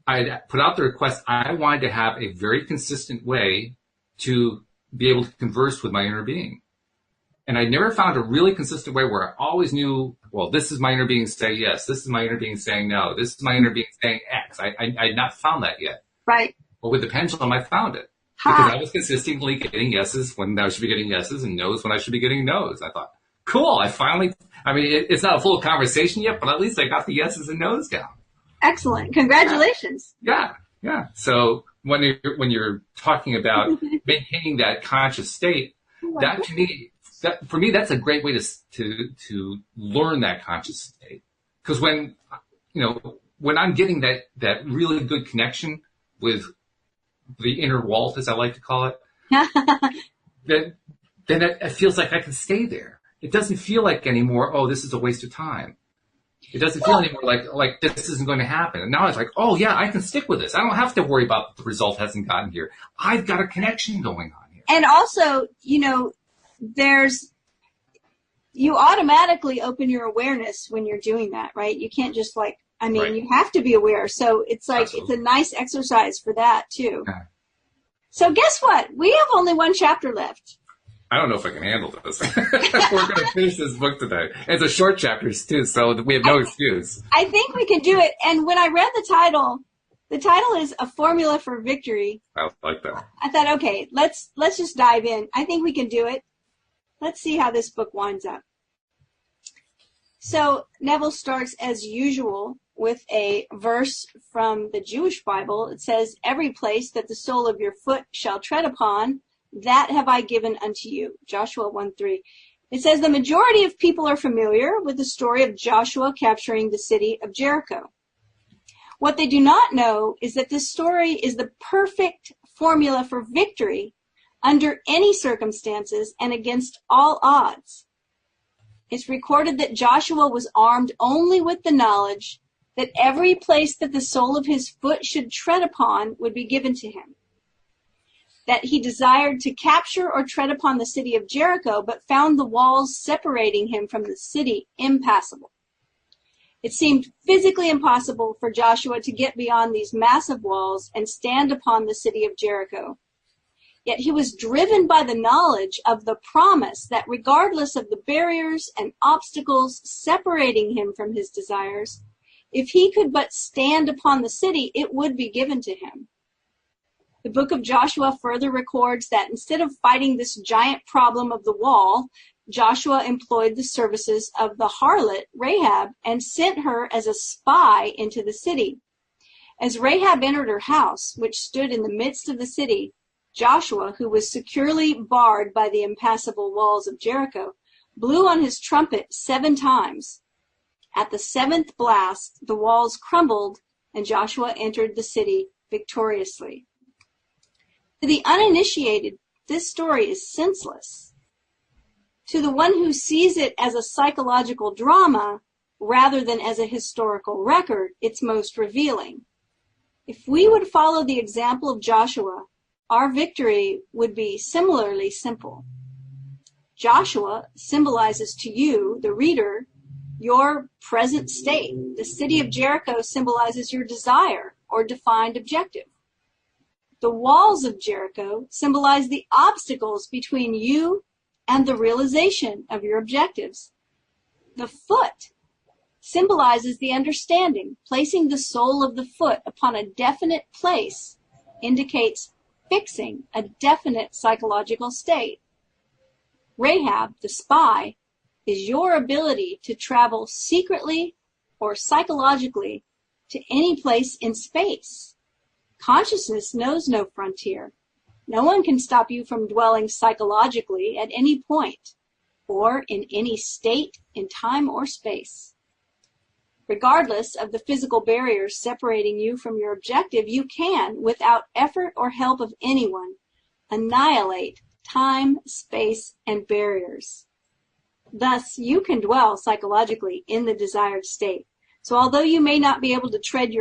I had put out the request. I wanted to have a very consistent way to be able to converse with my inner being. And I never found a really consistent way where I always knew, well, this is my inner being saying yes. This is my inner being saying no. This is my inner being saying X. I had not found that yet. Right. But with the pendulum, I found it. Because I was consistently getting yeses when I should be getting yeses and no's when I should be getting no's. I thought, cool, it's not a full conversation yet, but at least I got the yeses and no's down. Excellent. Congratulations. Yeah. So when you're talking about maintaining that conscious state, for me, that's a great way to learn that conscious state. Because when I'm getting that really good connection with the inner Walt, as I like to call it, then it feels like I can stay there. It doesn't feel like anymore, oh, this is a waste of time. It doesn't feel anymore like this isn't going to happen. And now it's like, oh yeah, I can stick with this. I don't have to worry about the result hasn't gotten here. I've got a connection going on here. And also, you automatically open your awareness when you're doing that, right? You can't just you have to be aware. So it's like, Absolutely. It's a nice exercise for that too. Yeah. So guess what? We have only one chapter left. I don't know if I can handle this. We're going to finish this book today. It's a short chapters too, so we have no excuse. I think we can do it. And when I read the title is A Formula for Victory. I like that. I thought, okay, let's just dive in. I think we can do it. Let's see how this book winds up. So Neville starts as usual with a verse from the Jewish Bible. It says, "Every place that the sole of your foot shall tread upon, that have I given unto you." Joshua 1:3. It says the majority of people are familiar with the story of Joshua capturing the city of Jericho. What they do not know is that this story is the perfect formula for victory under any circumstances and against all odds. It's recorded that Joshua was armed only with the knowledge that every place that the sole of his foot should tread upon would be given to him. That he desired to capture or tread upon the city of Jericho, but found the walls separating him from the city impassable. It seemed physically impossible for Joshua to get beyond these massive walls and stand upon the city of Jericho. Yet he was driven by the knowledge of the promise that regardless of the barriers and obstacles separating him from his desires, if he could but stand upon the city, it would be given to him. The book of Joshua further records that instead of fighting this giant problem of the wall, Joshua employed the services of the harlot Rahab and sent her as a spy into the city. As Rahab entered her house, which stood in the midst of the city, Joshua, who was securely barred by the impassable walls of Jericho, blew on his trumpet 7 times. At the 7th blast, the walls crumbled, and Joshua entered the city victoriously. To the uninitiated, this story is senseless. To the one who sees it as a psychological drama rather than as a historical record, it's most revealing. If we would follow the example of Joshua, our victory would be similarly simple. Joshua symbolizes to you, the reader, your present state. The city of Jericho symbolizes your desire or defined objective. The walls of Jericho symbolize the obstacles between you and the realization of your objectives. The foot symbolizes the understanding. Placing the sole of the foot upon a definite place indicates fixing a definite psychological state. Rahab, the spy, is your ability to travel secretly or psychologically to any place in space. Consciousness knows no frontier. No one can stop you from dwelling psychologically at any point or in any state in time or space. Regardless of the physical barriers separating you from your objective, you can, without effort or help of anyone, annihilate time, space, and barriers. Thus, you can dwell psychologically in the desired state. So although you may not be able to tread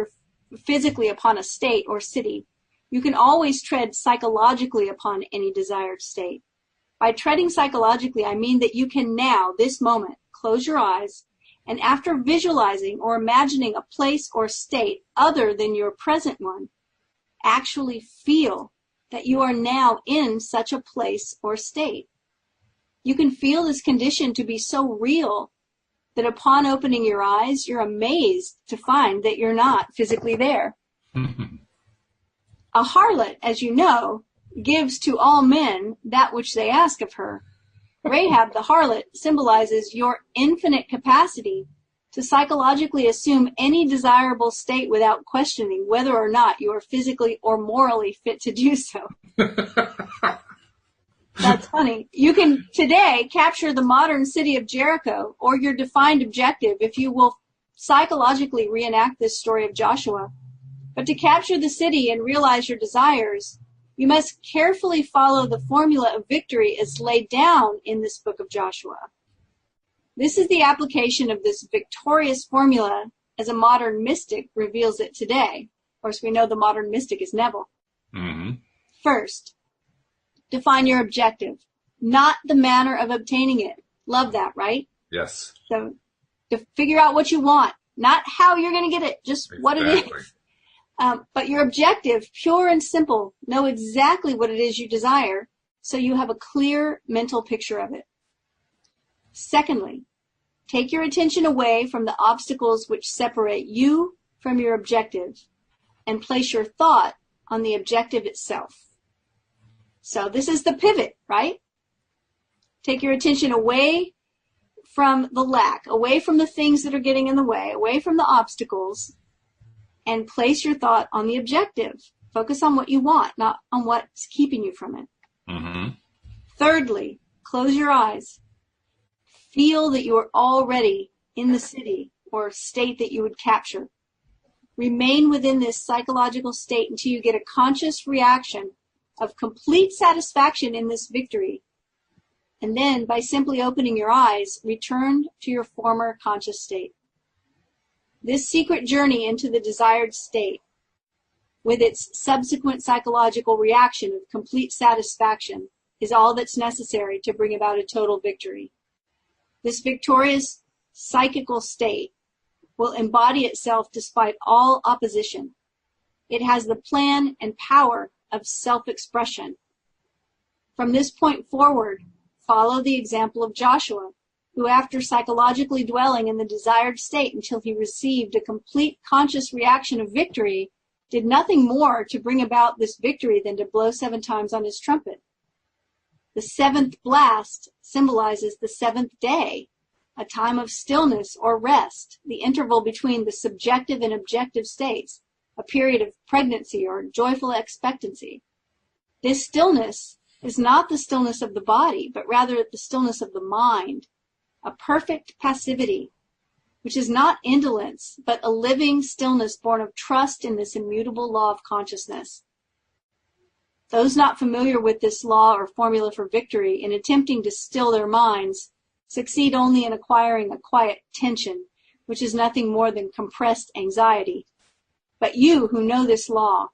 physically upon a state or city, you can always tread psychologically upon any desired state. By treading psychologically, I mean that you can now, this moment, close your eyes, and after visualizing or imagining a place or state other than your present one, actually feel that you are now in such a place or state. You can feel this condition to be so real that upon opening your eyes, you're amazed to find that you're not physically there. A harlot, as you know, gives to all men that which they ask of her. Rahab, the harlot, symbolizes your infinite capacity to psychologically assume any desirable state without questioning whether or not you are physically or morally fit to do so. That's funny. You can today capture the modern city of Jericho or your defined objective if you will psychologically reenact this story of Joshua. But to capture the city and realize your desires, you must carefully follow the formula of victory as laid down in this book of Joshua. This is the application of this victorious formula as a modern mystic reveals it today. Of course, we know the modern mystic is Neville. Mm-hmm. First, define your objective, not the manner of obtaining it. Love that, right? Yes. So to figure out what you want, not how you're going to get it, just what it is. But your objective, pure and simple, know exactly what it is you desire, so you have a clear mental picture of it. Secondly, take your attention away from the obstacles which separate you from your objective and place your thought on the objective itself. So this is the pivot, right? Take your attention away from the lack, away from the things that are getting in the way, away from the obstacles, and place your thought on the objective. Focus on what you want, not on what's keeping you from it. Mm-hmm. Thirdly, close your eyes. Feel that you are already in the city or state that you would capture. Remain within this psychological state until you get a conscious reaction of complete satisfaction in this victory. And then, by simply opening your eyes, return to your former conscious state. This secret journey into the desired state, with its subsequent psychological reaction of complete satisfaction, is all that's necessary to bring about a total victory. This victorious psychical state will embody itself despite all opposition. It has the plan and power of self-expression. From this point forward, follow the example of Joshua, who, after psychologically dwelling in the desired state until he received a complete conscious reaction of victory, did nothing more to bring about this victory than to blow 7 times on his trumpet. The 7th blast symbolizes the 7th day, a time of stillness or rest, the interval between the subjective and objective states, a period of pregnancy or joyful expectancy. This stillness is not the stillness of the body, but rather the stillness of the mind, a perfect passivity, which is not indolence, but a living stillness born of trust in this immutable law of consciousness. Those not familiar with this law or formula for victory, in attempting to still their minds, succeed only in acquiring a quiet tension, which is nothing more than compressed anxiety. But you, who know this law,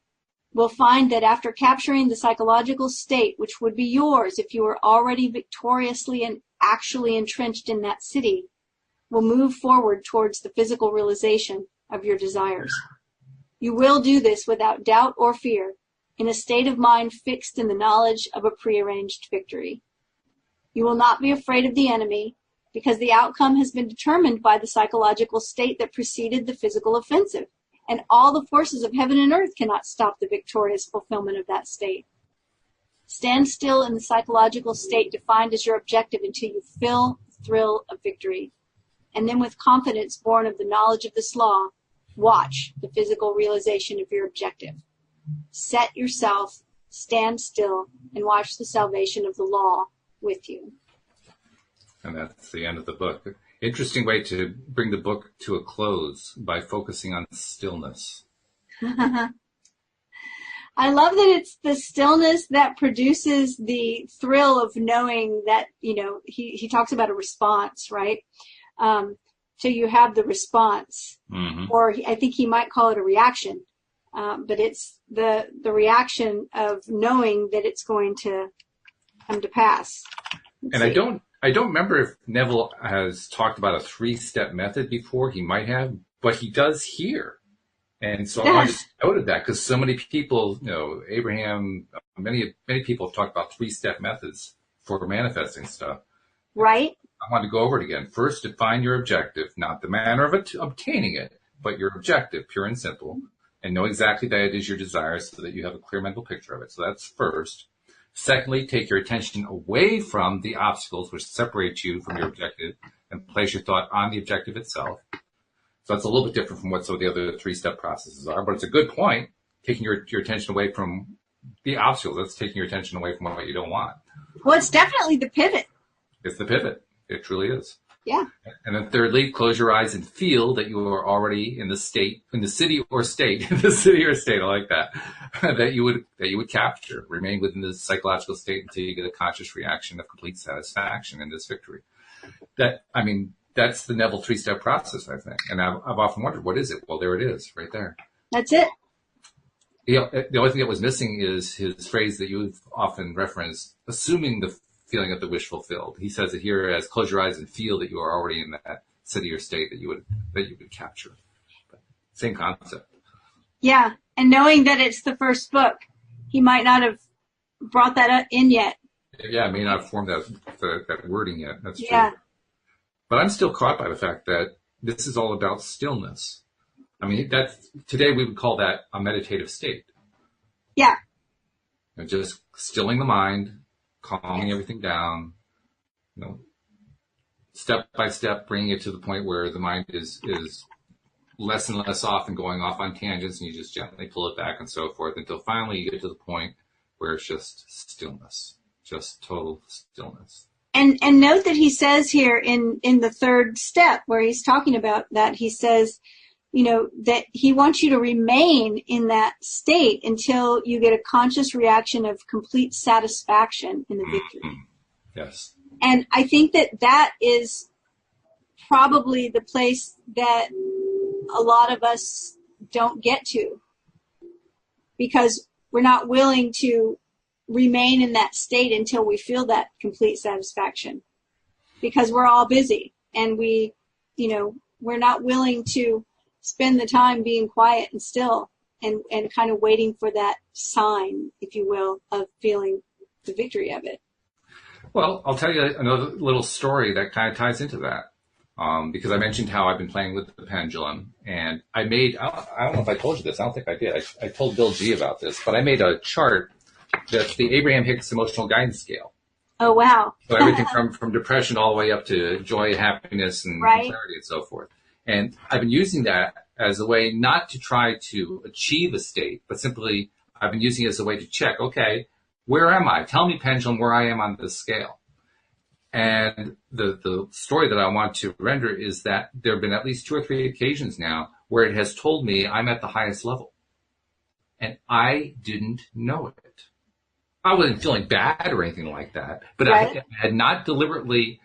will find that after capturing the psychological state which would be yours if you were already victoriously and actually entrenched in that city, will move forward towards the physical realization of your desires. You will do this without doubt or fear, in a state of mind fixed in the knowledge of a prearranged victory. You will not be afraid of the enemy, because the outcome has been determined by the psychological state that preceded the physical offensive, and all the forces of heaven and earth cannot stop the victorious fulfillment of that state. Stand still in the psychological state defined as your objective until you feel the thrill of victory. And then, with confidence born of the knowledge of this law, watch the physical realization of your objective. Set yourself, stand still, and watch the salvation of the law with you. And that's the end of the book. Interesting way to bring the book to a close by focusing on stillness. I love that it's the stillness that produces the thrill of knowing that, he talks about a response, right? So you have the response, or I think he might call it a reaction, but it's the reaction of knowing that it's going to come to pass. And I don't remember if Neville has talked about a 3-step method before. He might have, but he does here. And so I wanted to note that because so many people, Abraham, many people have talked about 3-step methods for manifesting stuff. Right. I want to go over it again. First, define your objective, not the manner of obtaining it, but your objective, pure and simple, and know exactly that it is your desire so that you have a clear mental picture of it. So that's first. Secondly, take your attention away from the obstacles which separate you from your objective and place your thought on the objective itself. So that's a little bit different from what some of the other 3-step processes are, but it's a good point, taking your attention away from the obstacles. That's taking your attention away from what you don't want. Well, it's definitely the pivot. It's the pivot. It truly is. Yeah. And then thirdly, close your eyes and feel that you are already in the city or state, I like that, that you would capture. Remain within the psychological state until you get a conscious reaction of complete satisfaction in this victory. That's the Neville 3-step process, I think. And I've often wondered, what is it? Well, there it is, right there. That's it. The only thing that was missing is his phrase that you've often referenced, assuming the feeling of the wish fulfilled. He says it here as close your eyes and feel that you are already in that city or state that you would capture. But same concept. Yeah. And knowing that it's the first book, he might not have brought that in yet. Yeah, I may not have formed that wording yet. That's true. Yeah. But I'm still caught by the fact that this is all about stillness. I mean, today we would call that a meditative state. Yeah. Just stilling the mind, calming everything down, step by step, bringing it to the point where the mind is less and less off and going off on tangents, and you just gently pull it back and so forth until finally you get to the point where it's just stillness, just total stillness. And note that he says here in the third step where he's talking about that, he says, that he wants you to remain in that state until you get a conscious reaction of complete satisfaction in the victory. Yes. And I think that is probably the place that a lot of us don't get to, because we're not willing to remain in that state until we feel that complete satisfaction, because we're all busy and we're not willing to spend the time being quiet and still and kind of waiting for that sign, if you will, of feeling the victory of it. Well, I'll tell you another little story that kind of ties into that. Because I mentioned how I've been playing with the pendulum, and I don't know if I told you this. I don't think I did. I told Bill G about this, but I made a chart that's the Abraham Hicks Emotional Guidance Scale. Oh, wow. So everything from depression all the way up to joy, happiness, and clarity and so forth. And I've been using that as a way not to try to achieve a state, but simply I've been using it as a way to check, okay, where am I? Tell me, pendulum, where I am on this scale. And the story that I want to render is that there have been at least 2 or 3 occasions now where it has told me I'm at the highest level. And I didn't know it. I wasn't feeling bad or anything like that, but I had not deliberately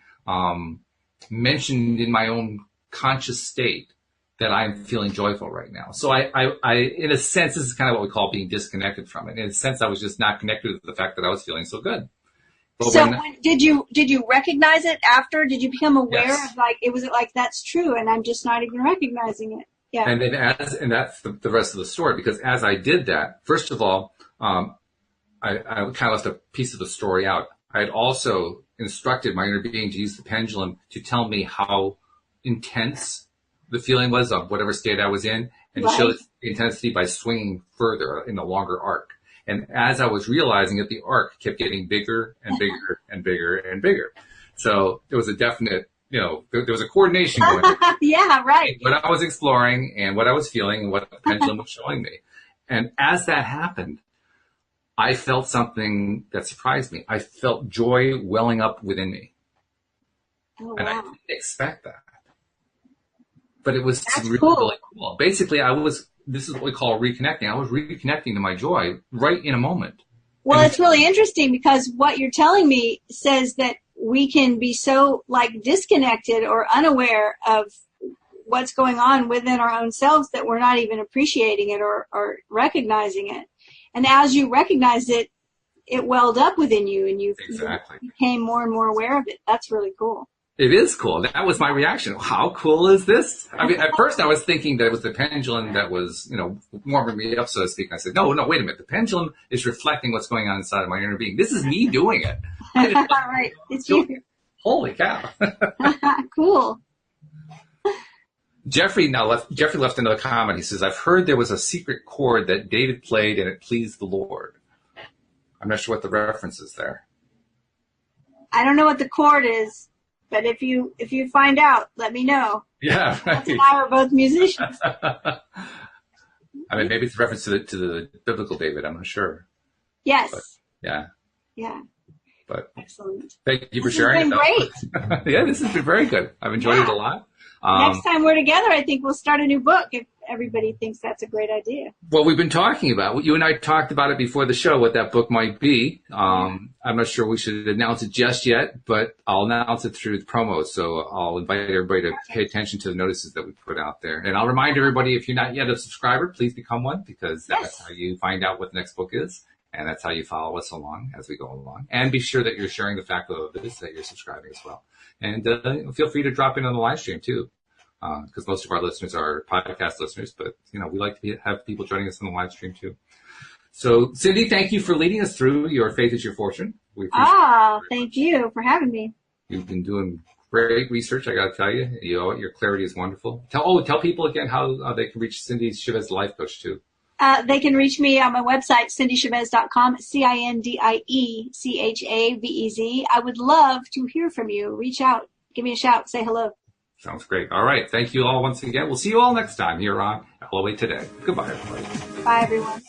mentioned in my own conscious state that I'm feeling joyful right now. So I, in a sense, this is kind of what we call being disconnected from it. In a sense, I was just not connected with the fact that I was feeling so good. But so did you recognize it after? Did you become aware Yes. of that's true and I'm just not even recognizing it? Yeah. And then and that's the rest of the story, because as I did that, first of all, I kind of left a piece of the story out. I had also instructed my inner being to use the pendulum to tell me how intense the feeling was of whatever state I was in, and to show the intensity by swinging further in a longer arc. And as I was realizing it, the arc kept getting bigger and bigger and bigger and bigger. So there was a definite, there was a coordination going on. Yeah, right. What I was exploring and what I was feeling and what the pendulum was showing me. And as that happened, I felt something that surprised me. I felt joy welling up within me. Oh, and wow. I didn't expect that. But it was really cool. Basically, this is what we call reconnecting. I was reconnecting to my joy right in a moment. Well, it's really interesting because what you're telling me says that we can be so disconnected or unaware of what's going on within our own selves that we're not even appreciating it or recognizing it. And as you recognized it, it welled up within you and you became more and more aware of it. That's really cool. It is cool. That was my reaction. How cool is this? I mean, at first I was thinking that it was the pendulum that was, warming me up, so to speak. I said, no, wait a minute. The pendulum is reflecting what's going on inside of my inner being. This is me doing it. Right. It's you. Holy cow. Cool. Jeffrey left another comment. He says, I've heard there was a secret chord that David played and it pleased the Lord. I'm not sure what the reference is there. I don't know what the chord is. But if you find out, let me know. Yeah, right. And I are both musicians. I mean, maybe it's a reference to the biblical David. I'm not sure. Yes. But, yeah. Yeah. But excellent. Thank you for sharing. This has been great. Yeah, this has been very good. I've enjoyed it a lot. Next time we're together, I think we'll start a new book if everybody thinks that's a great idea. Well, we've been talking about, you and I talked about it before the show, what that book might be. I'm not sure we should announce it just yet, but I'll announce it through the promos. So I'll invite everybody to pay attention to the notices that we put out there. And I'll remind everybody, if you're not yet a subscriber, please become one, because that's how you find out what the next book is. And that's how you follow us along as we go along. And be sure that you're sharing the fact of this, that you're subscribing as well. And feel free to drop in on the live stream too. because most of our listeners are podcast listeners, but, we like to have people joining us on the live stream too. So, Cindy, thank you for leading us through Your Faith is Your Fortune. We appreciate thank you for having me. You've been doing great research, I got to tell you. Your clarity is wonderful. Tell people again how they can reach Cindy Chavez, the life coach, too. They can reach me on my website, cindychavez.com, CINDIECHAVEZ. I would love to hear from you. Reach out. Give me a shout. Say hello. Sounds great. All right. Thank you all once again. We'll see you all next time here on LOA Today. Goodbye, everybody. Bye, everyone.